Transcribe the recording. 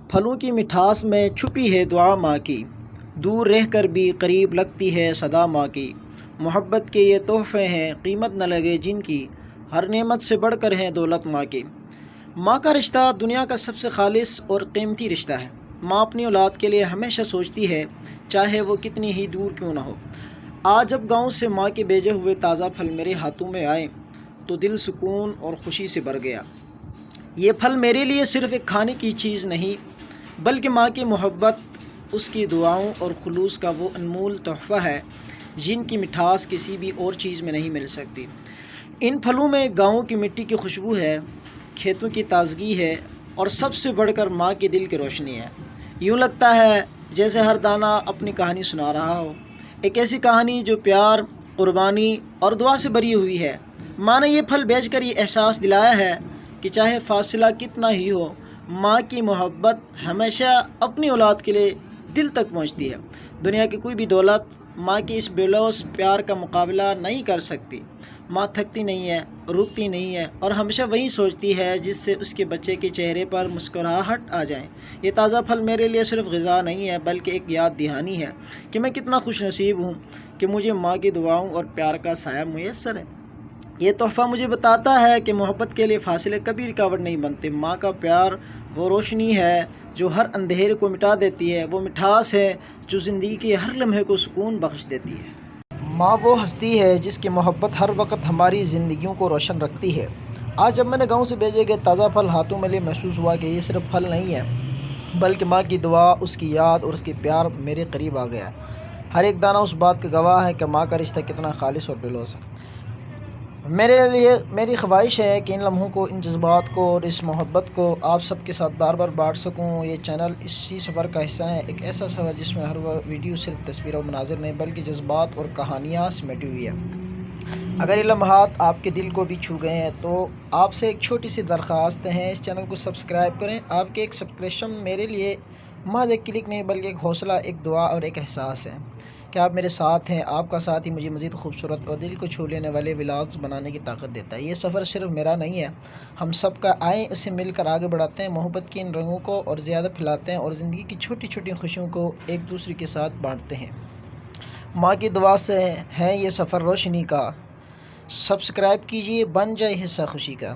پھلوں کی مٹھاس میں چھپی ہے دعا ماں کی، دور رہ کر بھی قریب لگتی ہے صدا ماں کی۔ محبت کے یہ تحفے ہیں قیمت نہ لگے جن کی، ہر نعمت سے بڑھ کر ہیں دولت ماں کی۔ ماں کا رشتہ دنیا کا سب سے خالص اور قیمتی رشتہ ہے۔ ماں اپنی اولاد کے لیے ہمیشہ سوچتی ہے، چاہے وہ کتنی ہی دور کیوں نہ ہو۔ آج جب گاؤں سے ماں کے بھیجے ہوئے تازہ پھل میرے ہاتھوں میں آئے تو دل سکون اور خوشی سے بھر گیا۔ یہ پھل میرے لیے صرف ایک کھانے کی چیز نہیں، بلکہ ماں کی محبت، اس کی دعاؤں اور خلوص کا وہ انمول تحفہ ہے جن کی مٹھاس کسی بھی اور چیز میں نہیں مل سکتی۔ ان پھلوں میں گاؤں کی مٹی کی خوشبو ہے، کھیتوں کی تازگی ہے اور سب سے بڑھ کر ماں کے دل کی روشنی ہے۔ یوں لگتا ہے جیسے ہر دانہ اپنی کہانی سنا رہا ہو، ایک ایسی کہانی جو پیار، قربانی اور دعا سے بھری ہوئی ہے۔ ماں نے یہ پھل بیچ کر یہ احساس دلایا ہے کہ چاہے فاصلہ کتنا ہی ہو، ماں کی محبت ہمیشہ اپنی اولاد کے لیے دل تک پہنچتی ہے۔ دنیا کی کوئی بھی دولت ماں کے اس بے لوث پیار کا مقابلہ نہیں کر سکتی۔ ماں تھکتی نہیں ہے، رکتی نہیں ہے اور ہمیشہ وہی سوچتی ہے جس سے اس کے بچے کے چہرے پر مسکراہٹ آ جائے۔ یہ تازہ پھل میرے لیے صرف غذا نہیں ہے بلکہ ایک یاد دہانی ہے کہ میں کتنا خوش نصیب ہوں کہ مجھے ماں کی دعاؤں اور پیار کا سایہ میسر ہے۔ یہ تحفہ مجھے بتاتا ہے کہ محبت کے لیے فاصلے کبھی رکاوٹ نہیں بنتے۔ ماں کا پیار وہ روشنی ہے جو ہر اندھیرے کو مٹا دیتی ہے، وہ مٹھاس ہے جو زندگی کے ہر لمحے کو سکون بخش دیتی ہے۔ ماں وہ ہستی ہے جس کی محبت ہر وقت ہماری زندگیوں کو روشن رکھتی ہے۔ آج جب میں نے گاؤں سے بھیجے گئے تازہ پھل ہاتھوں میں لیے، محسوس ہوا کہ یہ صرف پھل نہیں ہے بلکہ ماں کی دعا، اس کی یاد اور اس کی پیار میرے قریب آ گیا ہے۔ ہر ایک دانہ اس بات کا گواہ ہے کہ ماں کا رشتہ کتنا خالص اور بے لوث ہے۔ میری خواہش ہے کہ ان لمحوں کو، ان جذبات کو اور اس محبت کو آپ سب کے ساتھ بار بار بانٹ سکوں۔ یہ چینل اسی سفر کا حصہ ہے، ایک ایسا سفر جس میں ہر ویڈیو صرف تصویر اور مناظر نہیں بلکہ جذبات اور کہانیاں سمیٹی ہوئی ہے۔ اگر یہ لمحات آپ کے دل کو بھی چھو گئے ہیں تو آپ سے ایک چھوٹی سی درخواست ہے، اس چینل کو سبسکرائب کریں۔ آپ کے ایک سبسکرپشن میرے لیے محض ایک کلک نہیں بلکہ ایک حوصلہ، ایک دعا اور ایک احساس ہے کہ آپ میرے ساتھ ہیں۔ آپ کا ساتھ ہی مجھے مزید خوبصورت اور دل کو چھو لینے والے ولاگز بنانے کی طاقت دیتا ہے۔ یہ سفر صرف میرا نہیں ہے، ہم سب کا۔ آئیں اسے مل کر آگے بڑھاتے ہیں، محبت کے ان رنگوں کو اور زیادہ پھیلاتے ہیں اور زندگی کی چھوٹی چھوٹی خوشیوں کو ایک دوسرے کے ساتھ بانٹتے ہیں۔ ماں کی دعا سے ہے یہ سفر روشنی کا۔ سبسکرائب کیجئے، بن جائے حصہ خوشی کا۔